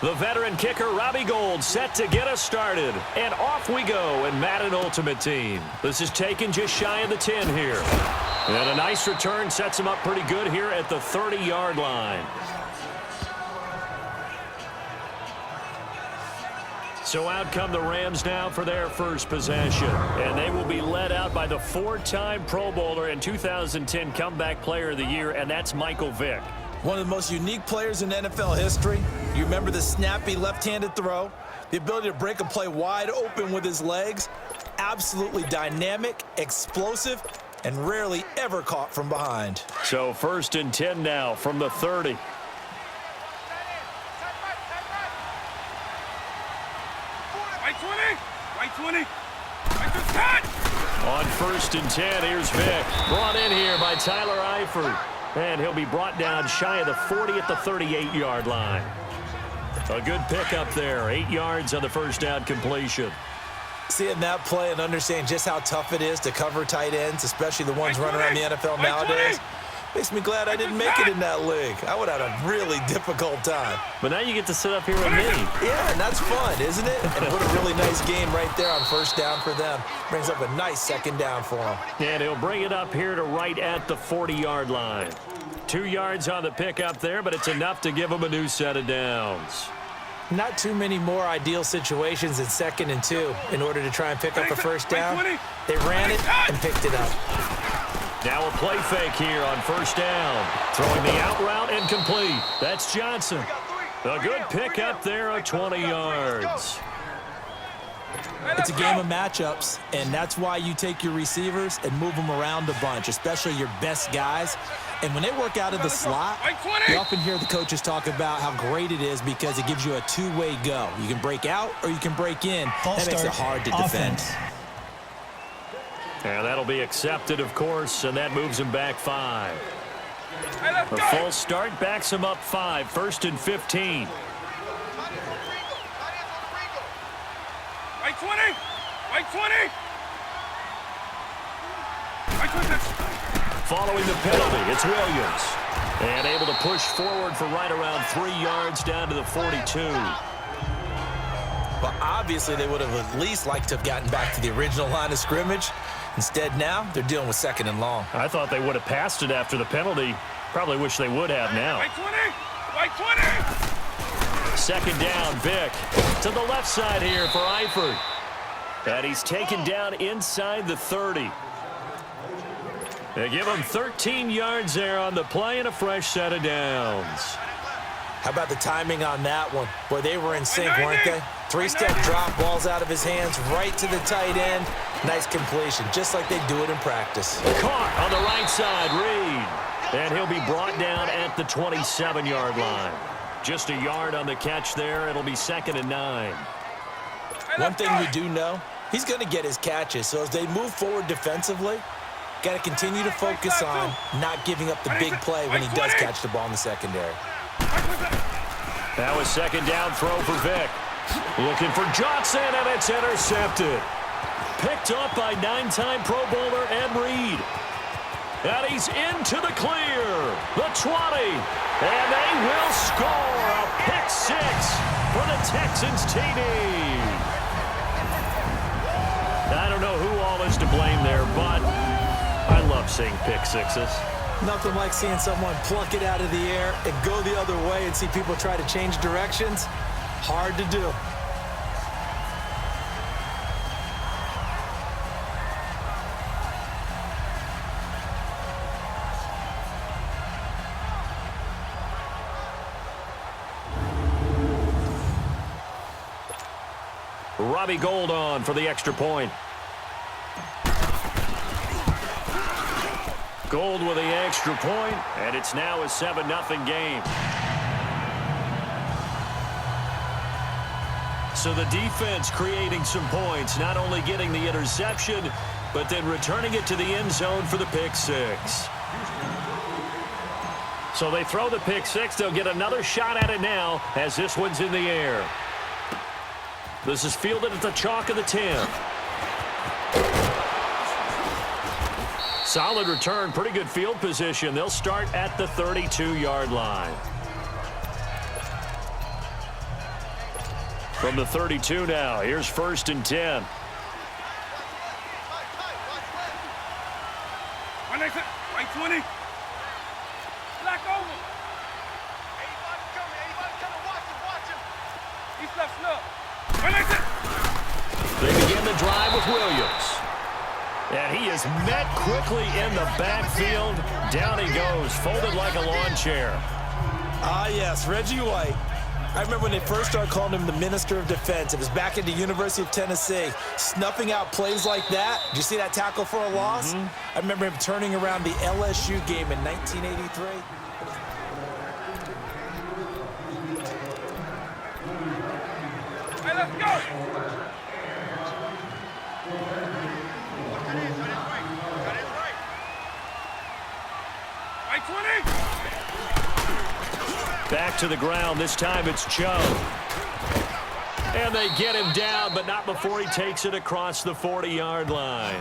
The veteran kicker, Robbie Gould, set to get us started. And off we go in Madden Ultimate Team. This is taken just shy of the 10 here. And a nice return sets him up pretty good here at the 30-yard line. So out come the Rams now for their first possession. And they will be led out by the 4-time Pro Bowler and 2010 Comeback Player of the Year, and that's Michael Vick. One of the most unique players in NFL history. You remember the snappy left-handed throw, the ability to break a play wide open with his legs, absolutely dynamic, explosive, and rarely ever caught from behind. So 1st and 10 now from the 30. Right 20. Right to 10. On 1st and 10, here's Vick. Brought in here by Tyler Eifert. And he'll be brought down shy of the 40 at the 38-yard line. A good pickup there. 8 yards on the first down completion. Seeing that play and understanding just how tough it is to cover tight ends, especially the ones running around the NFL nowadays, makes me glad I didn't make it in that league. I would have had a really difficult time. But now you get to sit up here with me. Yeah, and that's fun, isn't it? And what a really nice game right there on first down for them. Brings up a nice second down for them. And he'll bring it up here to right at the 40-yard line. 2 yards on the pickup there, but it's enough to give them a new set of downs. Not too many more ideal situations in 2nd and 2 in order to try and pick up a first down. They ran it and picked it up. Now a play fake here on first down. Throwing the out route and complete. That's Johnson. A good pick up there of 20 yards. It's a game of matchups, and that's why you take your receivers and move them around a bunch, especially your best guys. And when they work out of the slot, you often hear the coaches talk about how great it is because it gives you a two-way go. You can break out or you can break in. That makes it hard to defend. And that'll be accepted, of course, and that moves him back 5. A full start backs him up 5, 1st and 15. Right 20. Right 20. Right 20. Following the penalty, it's Williams. And able to push forward for right around 3 yards down to the 42. Well, obviously, they would have at least liked to have gotten back to the original line of scrimmage. Instead, now, they're dealing with 2nd and long. I thought they would have passed it after the penalty. Probably wish they would have now. Right 20. Right 20. 2nd down, Vick. To the left side here for Eifert. And he's taken down inside the 30. They give him 13 yards there on the play and a fresh set of downs. How about the timing on that one? Boy, they were in sync, weren't they? 3-step drop, balls out of his hands, right to the tight end. Nice completion, just like they do it in practice. Caught on the right side, Reed. And he'll be brought down at the 27-yard line. Just a yard on the catch there. It'll be 2nd and 9. One thing we do know, he's going to get his catches. So as they move forward defensively, got to continue to focus on not giving up the big play when he does catch the ball in the secondary. That was 2nd down throw for Vick. Looking for Johnson, and it's intercepted. Picked up by 9-time Pro Bowler Ed Reed. And he's into the clear. The 20. And they will score a pick 6 for the Texans TD. I don't know who all is to blame there, but I love seeing pick 6s. Nothing like seeing someone pluck it out of the air and go the other way and see people try to change directions. Hard to do. Robbie Gould on for the extra point. Gould with the extra point, and it's now a 7-0 game. So the defense creating some points, not only getting the interception, but then returning it to the end zone for the pick 6. So they throw the pick 6. They'll get another shot at it now as this one's in the air. This is fielded at the chalk of the 10. Solid return, pretty good field position. They'll start at the 32-yard line. From the 32 now, here's 1st and 10. Right 20. Black over. Anybody coming, watch him. He's left snub. They begin the drive with Williams. And he is met quickly in the backfield. Down he goes, folded like a lawn chair. Ah, yes, Reggie White. I remember when they first started calling him the Minister of Defense. It was back at the University of Tennessee, snuffing out plays like that. Did you see that tackle for a loss? I remember him turning around the LSU game in 1983. Hey, let's go. Right 20. Back to the ground. This time it's Joe. And they get him down, but not before he takes it across the 40-yard line.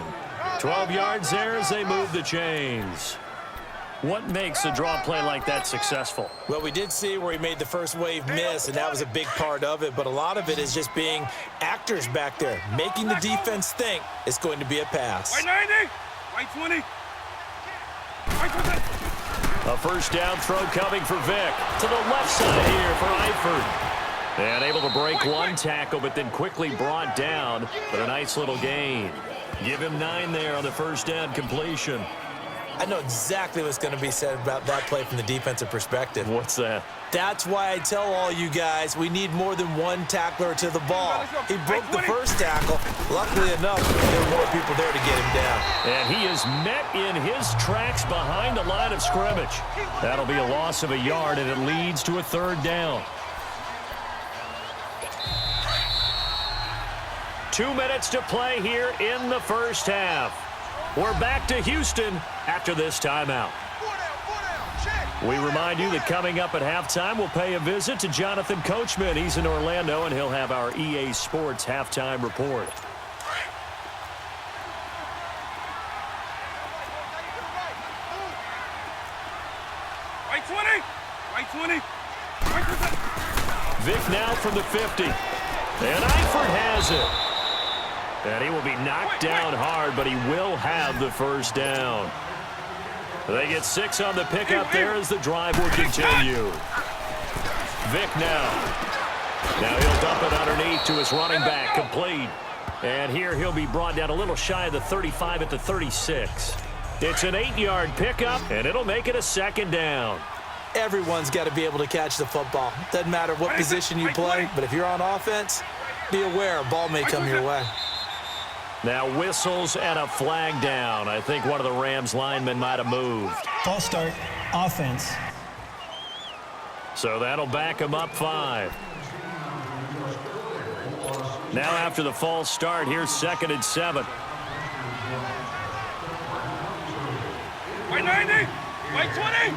12 yards there as they move the chains. What makes a draw play like that successful? Well, we did see where he made the first wave miss, and that was a big part of it. But a lot of it is just being actors back there, making the defense think it's going to be a pass. Right 90. Right 20. Right 20. A first down throw coming for Vic. To the left side here for Eifert. And able to break one tackle, but then quickly brought down. But a nice little gain. Give him 9 there on the first down completion. I know exactly what's going to be said about that play from the defensive perspective. What's that? That's why I tell all you guys we need more than one tackler to the ball. He broke the first tackle. Luckily enough, there were more people there to get him down. And he is met in his tracks behind the line of scrimmage. That'll be a loss of a yard, and it leads to a 3rd down. 2 minutes to play here in the first half. We're back to Houston after this timeout. We remind you that coming up at halftime, we'll pay a visit to Jonathan Coachman. He's in Orlando, and he'll have our EA Sports halftime report. Right 20. Right 20. Right 20. Vic now from the 50. And Eifert has it. And he will be knocked down hard, but he will have the first down. They get 6 on the pickup there as the drive will continue. Vic now. Now he'll dump it underneath to his running back, complete. And here he'll be brought down a little shy of the 35 at the 36. It's an 8-yard pickup, and it'll make it a 2nd down. Everyone's got to be able to catch the football. Doesn't matter what position you play, but if you're on offense, be aware a ball may come your way. Now whistles and a flag down. I think one of the Rams linemen might have moved. False start, offense. So that'll back him up 5. Now after the false start, here's 2nd and 7. Right 90. Right 20.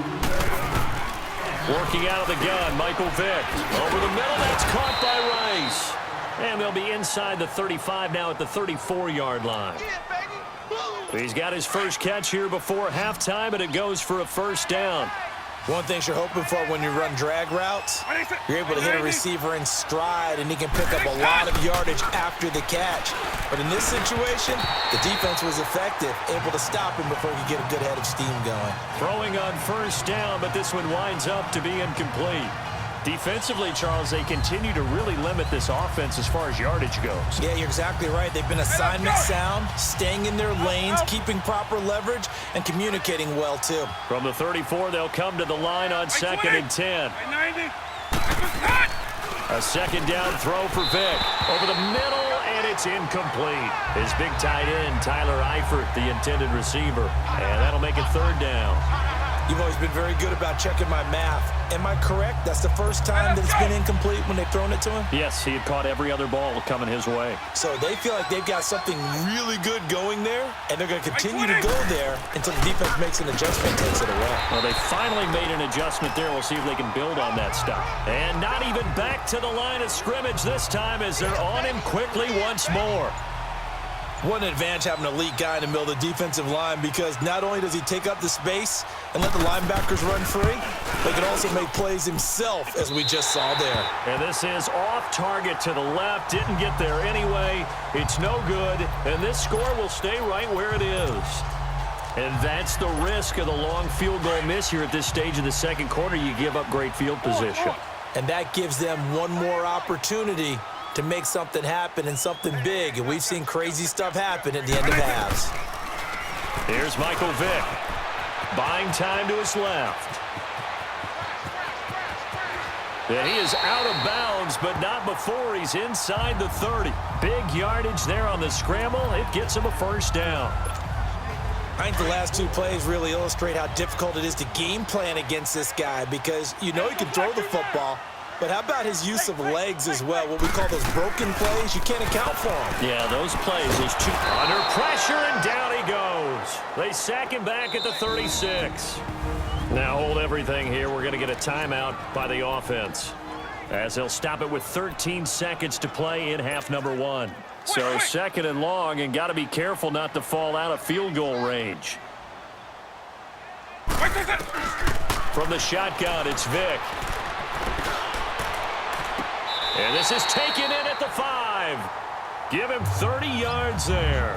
Working out of the gun, Michael Vick. Over the middle, that's caught by Rice. And they'll be inside the 35 now at the 34-yard line. He's got his first catch here before halftime, and it goes for a 1st down. One thing you're hoping for when you run drag routes, you're able to hit a receiver in stride, and he can pick up a lot of yardage after the catch. But in this situation, the defense was effective, able to stop him before he could get a good head of steam going. Throwing on 1st down, but this one winds up to be incomplete. Defensively, Charles, they continue to really limit this offense as far as yardage goes. Yeah, you're exactly right. They've been assignment sound, staying in their lanes, keeping proper leverage, and communicating well, too. From the 34, they'll come to the line on 2nd and 10. A 2nd down throw for Vic. Over the middle, and it's incomplete. His big tight end, Tyler Eifert, the intended receiver. And that'll make it 3rd down. You've always been very good about checking my math. Am I correct? That's the first time that it's been incomplete when they've thrown it to him? Yes, he had caught every other ball coming his way. So they feel like they've got something really good going there, and they're going to continue to go there until the defense makes an adjustment and takes it away. Well, they finally made an adjustment there. We'll see if they can build on that stuff. And not even back to the line of scrimmage this time as they're on him quickly once more. What an advantage having an elite guy in the middle of the defensive line, because not only does he take up the space and let the linebackers run free, but he can also make plays himself, as we just saw there. And this is off target to the left. Didn't get there anyway. It's no good, and this score will stay right where it is. And that's the risk of the long field goal miss here at this stage of the second quarter. You give up great field position. And that gives them one more opportunity to make something happen and something big. And we've seen crazy stuff happen at the end of halves. Here's Michael Vick. Buying time to his left. And he is out of bounds, but not before he's inside the 30. Big yardage there on the scramble. It gets him a first down. I think the last two plays really illustrate how difficult it is to game plan against this guy, because you know he can throw the football, but how about his use of legs as well? What we call those broken plays, you can't account for them. Yeah, those plays, those two under pressure, and down he goes. They sack him back at the 36. Now hold everything here. We're going to get a timeout by the offense, as they'll stop it with 13 seconds to play in half number one. So second and long, and got to be careful not to fall out of field goal range. From the shotgun, it's Vick. And this is taken in at the 5. Give him 30 yards there.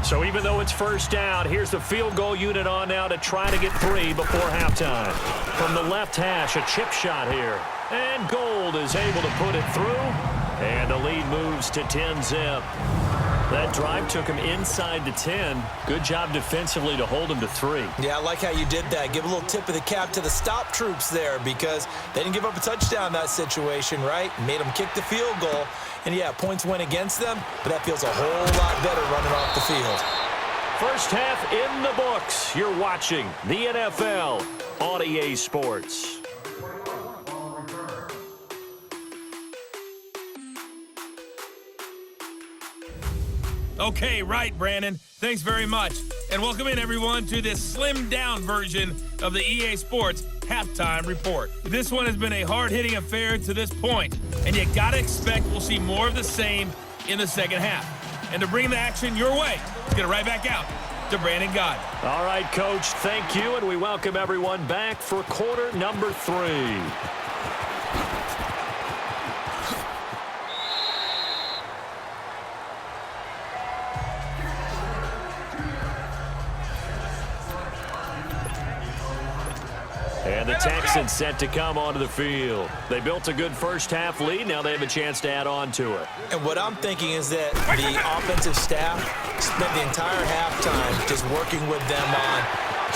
So even though it's first down, here's the field goal unit on now to try to get 3 before halftime. From the left hash, a chip shot here. And Gold is able to put it through. And the lead moves to 10-zip. That drive took him inside the 10. Good job defensively to hold him to 3. Yeah, I like how you did that. Give a little tip of the cap to the stop troops there, because they didn't give up a touchdown in that situation, right? Made them kick the field goal. And, yeah, points went against them, but that feels a whole lot better running off the field. First half in the books. You're watching the NFL on EA Sports. Okay, right, Brandon. Thanks very much. And welcome in, everyone, to this slimmed-down version of the EA Sports Halftime Report. This one has been a hard-hitting affair to this point, and you got to expect we'll see more of the same in the second half. And to bring the action your way, let's get it right back out to Brandon God. All right, Coach, thank you, and we welcome everyone back for quarter number 3. And the Texans set to come onto the field. They built a good first-half lead. Now they have a chance to add on to it. And what I'm thinking is that the offensive staff spent the entire halftime just working with them on,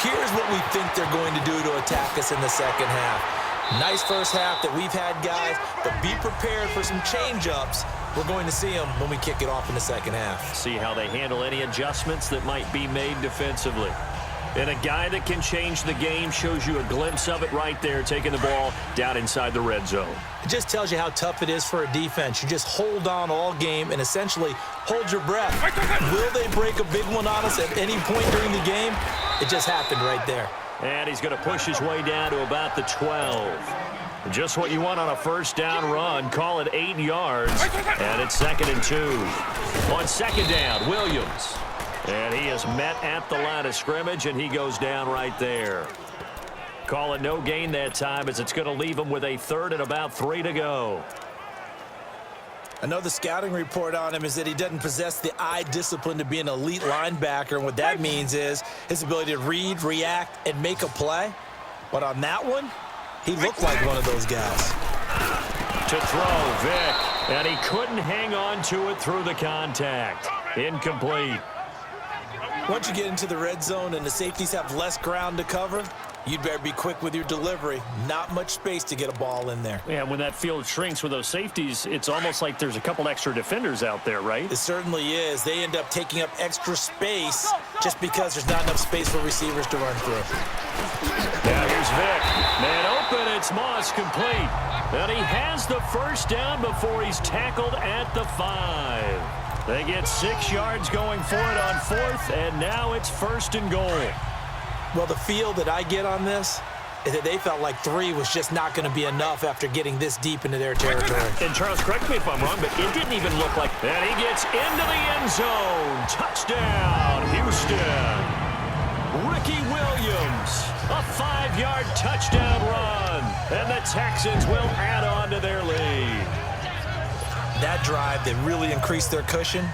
here's what we think they're going to do to attack us in the second half. Nice first half that we've had, guys, but be prepared for some change-ups. We're going to see them when we kick it off in the second half. See how they handle any adjustments that might be made defensively. And a guy that can change the game shows you a glimpse of it right there, taking the ball down inside the red zone. It just tells you how tough it is for a defense. You just hold on all game and essentially hold your breath. Will they break a big one on us at any point during the game? It just happened right there. And he's going to push his way down to about the 12. Just what you want on a first down run. Call it 8 yards. And it's 2nd and 2. On second down, Williams. And he is met at the line of scrimmage, and he goes down right there. Call it no gain that time, as it's going to leave him with a 3rd and about 3 to go. I know the scouting report on him is that he doesn't possess the eye discipline to be an elite linebacker, and what that means is his ability to read, react, and make a play. But on that one, he looked like one of those guys. To throw, Vick, and he couldn't hang on to it through the contact. Incomplete. Once you get into the red zone and the safeties have less ground to cover, you'd better be quick with your delivery. Not much space to get a ball in there. Yeah, when that field shrinks with those safeties, it's almost like there's a couple extra defenders out there, right? It certainly is. They end up taking up extra space just because there's not enough space for receivers to run through. Now here's Vick. Man open, it's Moss, complete. And he has the first down before he's tackled at the 5. They get 6 yards going for it on 4th, and now it's 1st and goal. Well, the feel that I get on this is that they felt like 3 was just not going to be enough after getting this deep into their territory. And Charles, correct me if I'm wrong, but it didn't even look like... And he gets into the end zone. Touchdown, Houston. Ricky Williams, a 5-yard touchdown run. And the Texans will add on to their lead. That drive that really increased their cushion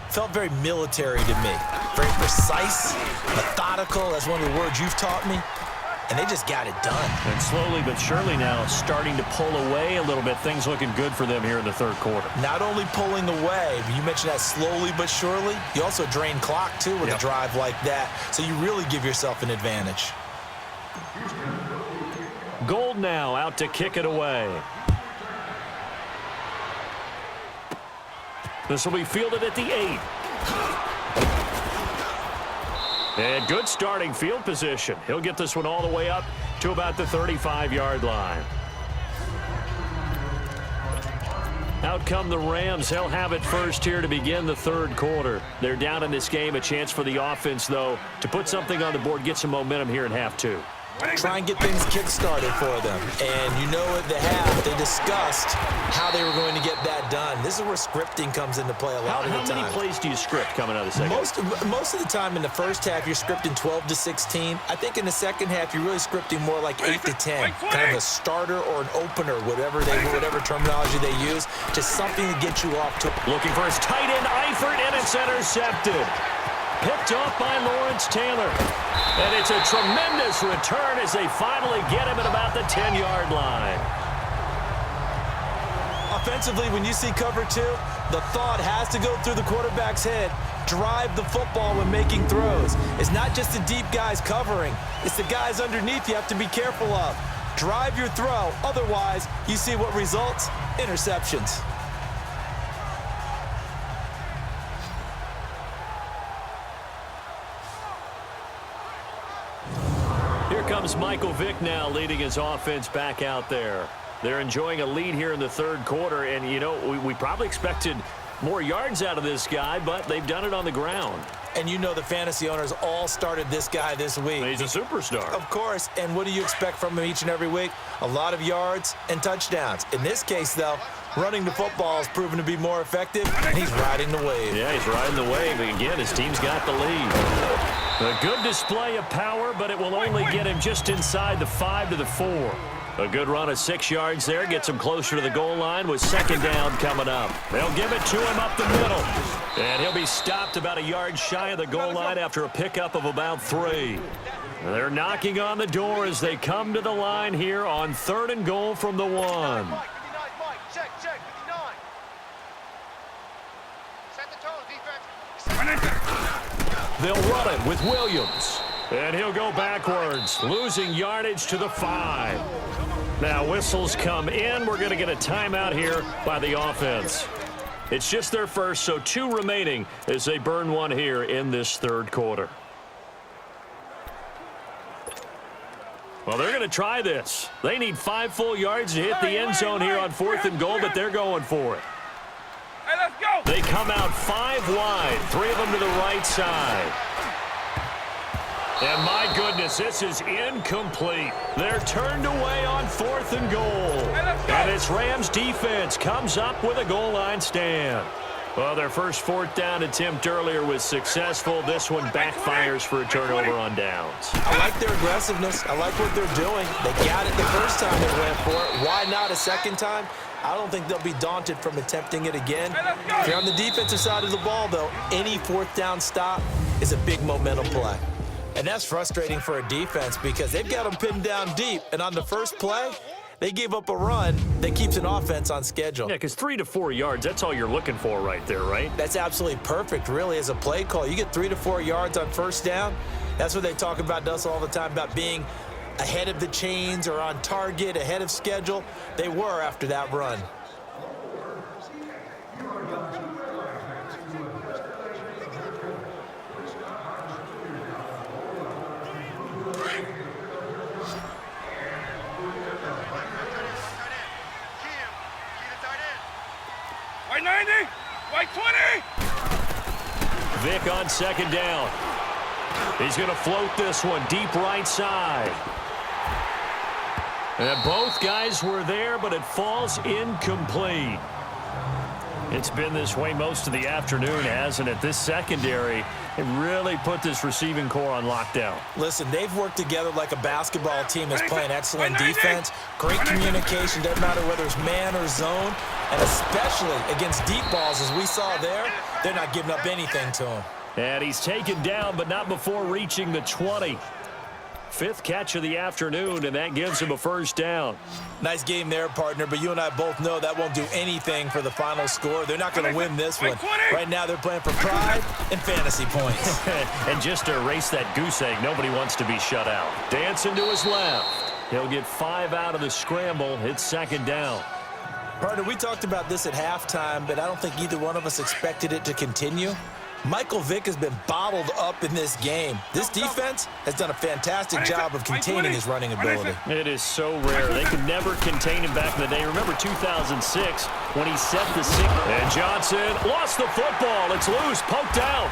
felt very military to me. Very precise, methodical, that's one of the words you've taught me. And they just got it done. And slowly but surely now starting to pull away a little bit. Things looking good for them here in the third quarter. Not only pulling away, but you mentioned that slowly but surely. You also drain clock, too, with a drive like that. So you really give yourself an advantage. Gold now out to kick it away. This will be fielded at the 8. And good starting field position. He'll get this one all the way up to about the 35-yard line. Out come the Rams. They'll have it first here to begin the third quarter. They're down in this game. A chance for the offense, though, to put something on the board, get some momentum here in half 2. Try and get things kick-started for them. And you know at the half, they discussed how they were going to get that done. This is where scripting comes into play a lot of the time. How many plays do you script coming out of the second? Most of the time in the first half, you're scripting 12 to 16. I think in the second half, you're really scripting more like 8 to 10. Kind of a starter or an opener, whatever terminology they use. Just something to get you off to. Looking for his tight end, Eifert, and it's intercepted. Picked off by Lawrence Taylor. And it's a tremendous return as they finally get him at about the 10-yard line. Offensively, when you see cover 2, the thought has to go through the quarterback's head. Drive the football when making throws. It's not just the deep guys covering. It's the guys underneath you have to be careful of. Drive your throw. Otherwise, you see what results? Interceptions. Comes Michael Vick now leading his offense back out there. They're enjoying a lead here in the third quarter, and, you know, we probably expected more yards out of this guy, but they've done it on the ground. And you know the fantasy owners all started this guy this week. He's a superstar. Of course, and what do you expect from him each and every week? A lot of yards and touchdowns. In this case, though, running the football has proven to be more effective, and he's riding the wave. Yeah, he's riding the wave. Again, his team's got the lead. A good display of power, but it will only get him just inside the 5 to the 4. A good run of 6 yards there. Gets him closer to the goal line with second down coming up. They'll give it to him up the middle. And he'll be stopped about a yard shy of the goal line after a pickup of about 3. They're knocking on the door as they come to the line here on 3rd and goal from the 1. They'll run it with Williams. And he'll go backwards, losing yardage to the 5. Now whistles come in. We're going to get a timeout here by the offense. It's just their first, so 2 remaining as they burn 1 here in this third quarter. Well, they're going to try this. They need 5 full yards to hit the end zone here on 4th and goal, but they're going for it. Hey, let's go. They come out 5 wide, 3 of them to the right side. And my goodness, this is incomplete. They're turned away on 4th and goal. And it's Rams defense comes up with a goal line stand. Well, their first 4th down attempt earlier was successful. This one backfires for a turnover on downs. I like their aggressiveness. I like what they're doing. They got it the first time they went for it. Why not a second time? I don't think they'll be daunted from attempting it again. If you're on the defensive side of the ball, though, any 4th down stop is a big momentum play. And that's frustrating for a defense because they've got them pinned down deep. And on the first play, they gave up a run that keeps an offense on schedule. Yeah, because 3 to 4 yards, that's all you're looking for right there, right? That's absolutely perfect, really, as a play call. You get 3 to 4 yards on first down. That's what they talk about us all the time, about being ahead of the chains or on target, ahead of schedule. They were after that run. White 90, white 20. Vick on second down. He's going to float this one deep right side. And both guys were there, but it falls incomplete. It's been this way most of the afternoon, hasn't it? This secondary, it really put this receiving core on lockdown. Listen, they've worked together like a basketball team that's playing excellent defense, great communication, doesn't matter whether it's man or zone, and especially against deep balls, as we saw there, they're not giving up anything to him. And he's taken down, but not before reaching the 20. Fifth catch of the afternoon, and that gives him a first down. Nice game there, partner, but you and I both know that won't do anything for the final score. They're not going to win this one. Right now, they're playing for pride and fantasy points. And just to erase that goose egg, nobody wants to be shut out. Dancing to his left. He'll get 5 out of the scramble. It's second down. Partner, we talked about this at halftime, but I don't think either one of us expected it to continue. Michael Vick has been bottled up in this game. This defense has done a fantastic job of containing his running ability. It is so rare. They could never contain him back in the day. Remember 2006 when he set the signal. And Johnson lost the football. It's loose, poked out.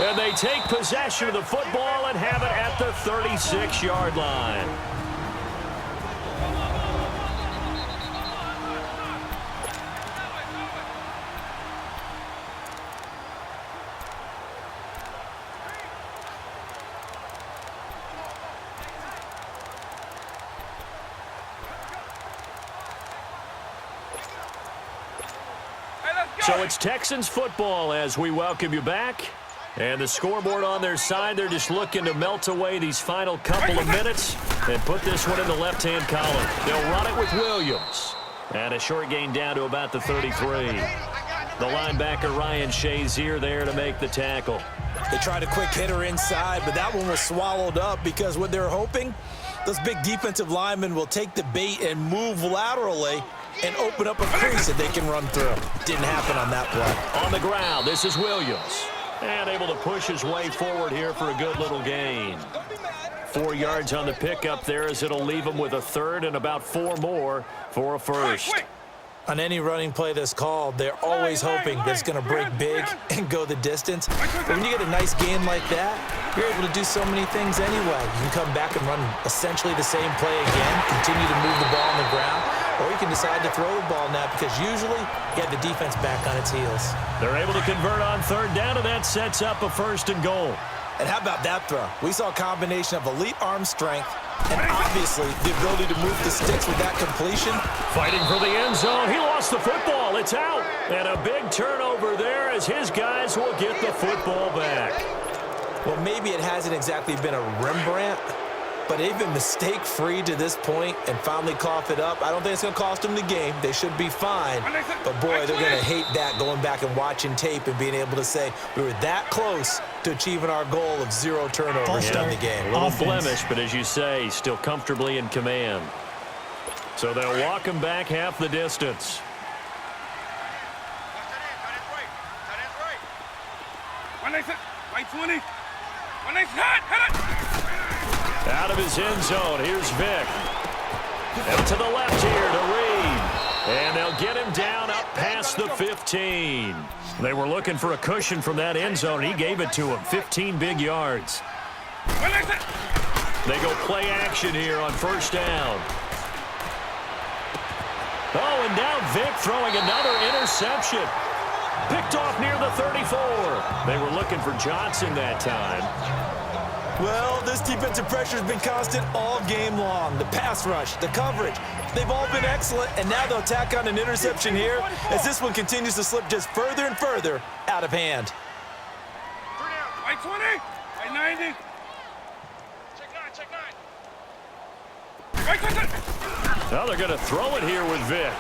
And they take possession of the football and have it at the 36-yard line. So it's Texans football as we welcome you back. And the scoreboard on their side, they're just looking to melt away these final couple of minutes and put this one in the left-hand column. They'll run it with Williams. And a short gain down to about the 33. The linebacker Ryan Shazier there to make the tackle. They tried a quick hitter inside, but that one was swallowed up because what they're hoping, those big defensive linemen will take the bait and move laterally and open up a crease that they can run through. Didn't happen on that play. On the ground, this is Williams. And able to push his way forward here for a good little gain. 4 yards on the pickup there as it'll leave him with a third and about 4 more for a first. On any running play that's called, they're always hoping that it's going to break big and go the distance. But when you get a nice gain like that, you're able to do so many things anyway. You can come back and run essentially the same play again, continue to move the ball on the ground, or you can decide to throw the ball now because usually you have the defense back on its heels. They're able to convert on third down, and that sets up a first and goal. And how about that throw? We saw a combination of elite arm strength and obviously the ability to move the sticks with that completion. Fighting for the end zone. He lost the football. It's out. And a big turnover there as his guys will get the football back. Well, maybe it hasn't exactly been a Rembrandt, but they've been mistake-free to this point and finally cough it up. I don't think it's going to cost them the game. They should be fine. But, boy, they're going to hate that going back and watching tape and being able to say we were that close to achieving our goal of 0 turnovers in the game. A little blemish, but as you say, still comfortably in command. So they'll walk him back half the distance. Out of his end zone, here's Vick. Out to the left here to Reed. And they'll get him down up past the 15. They were looking for a cushion from that end zone. He gave it to him, 15 big yards. They go play action here on first down. Oh, and now Vick throwing another interception. Picked off near the 34. They were looking for Johnson that time. Well, this defensive pressure has been constant all game long. The pass rush, the coverage, they've all been excellent, and now they'll tack on an interception here as this one continues to slip just further and further out of hand. White 20, white 90. Check 9. Now they're going to throw it here with Vick.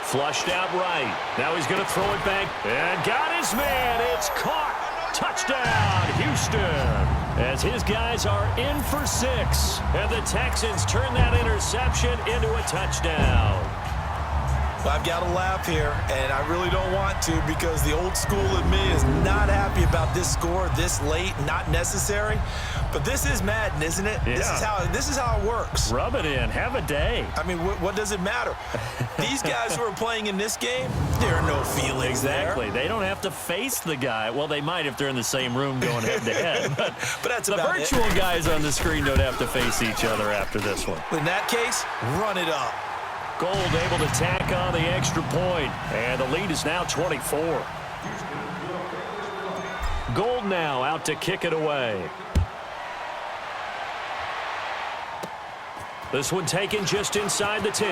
Flushed out right. Now he's going to throw it back. And got his man. It's caught. Touchdown, Houston. As his guys are in for 6. And the Texans turn that interception into a touchdown. Well, I've got to laugh here, and I really don't want to because the old school in me is not happy about this score this late, not necessary. But this is Madden, isn't it? Yeah. This is how it works. Rub it in. Have a day. I mean, what does it matter? These guys who are playing in this game, there are no feelings Exactly. there. They don't have to face the guy. Well, they might if they're in the same room going head-to-head. But that's the about virtual guys on the screen don't have to face each other after this one. In that case, run it up. Gold able to tack on the extra point, and the lead is now 24. Gold now out to kick it away. This one taken just inside the 10.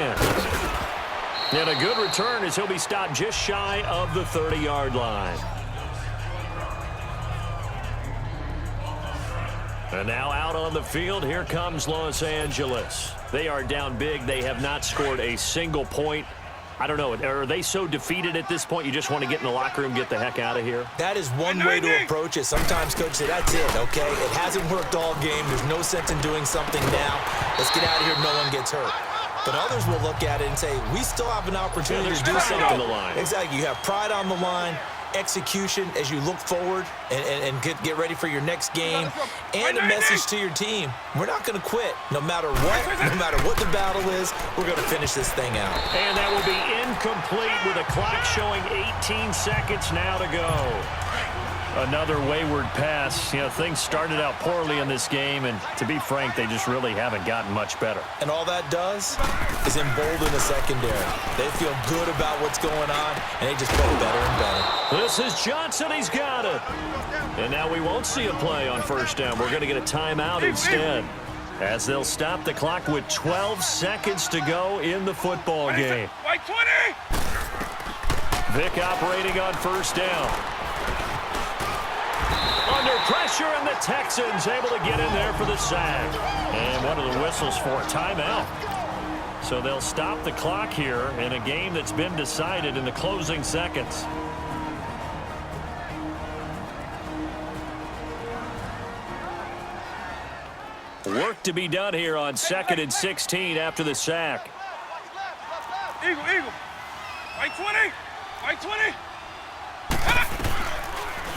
And a good return as he'll be stopped just shy of the 30-yard line. And now out on the field, here comes Los Angeles. They are down big. They have not scored a single point. I don't know. Are they so defeated at this point you just want to get in the locker room, get the heck out of here? That is one way to approach it. Sometimes coaches say, that's it, okay? It hasn't worked all game. There's no sense in doing something now. Let's get out of here. No one gets hurt. But others will look at it and say, we still have an opportunity to do something. On the line. Exactly. You have pride on the line, execution as you look forward and get ready for your next game, and a message to your team. We're not going to quit. No matter what the battle is, we're going to finish this thing out. And that will be incomplete with a clock showing 18 seconds now to go. Another wayward pass. You know, things started out poorly in this game, and to be frank, they just really haven't gotten much better. And all that does is embolden the secondary. They feel good about what's going on, and they just play better and better. This is Johnson. He's got it. And now we won't see a play on first down. We're going to get a timeout instead, as they'll stop the clock with 12 seconds to go in the football game. Vic operating on first down. Under pressure, and the Texans able to get in there for the sack. And one of the whistles for a timeout. So they'll stop the clock here in a game that's been decided in the closing seconds. Work to be done here on 2nd and 16 after the sack. Eagle. Right 20. Right 20.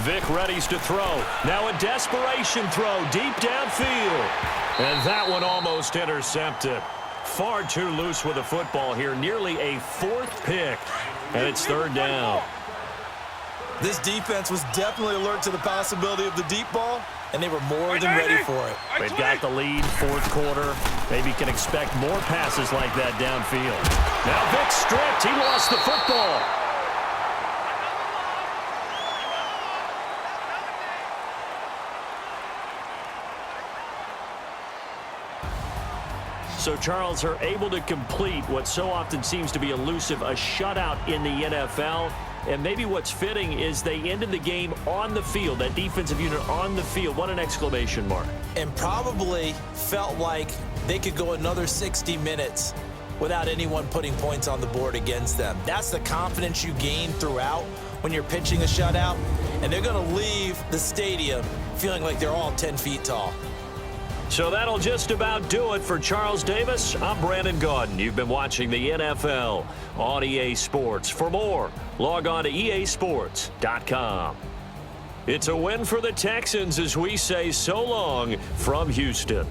Vic readies to throw. Now a desperation throw deep downfield. And that one almost intercepted. Far too loose with the football here. Nearly a 4th pick. And it's 3rd down. This defense was definitely alert to the possibility of the deep ball, and they were more than ready for it. They've got the lead, 4th quarter. Maybe can expect more passes like that downfield. Now Vic stripped. He lost the football. So Charles are able to complete what so often seems to be elusive, a shutout in the NFL. And maybe what's fitting is they ended the game on the field, that defensive unit on the field. What an exclamation mark. And probably felt like they could go another 60 minutes without anyone putting points on the board against them. That's the confidence you gain throughout when you're pitching a shutout. And they're going to leave the stadium feeling like they're all 10 feet tall. So that'll just about do it for Charles Davis. I'm Brandon Gaudin. You've been watching the NFL on EA Sports. For more, log on to easports.com. It's a win for the Texans as we say so long from Houston.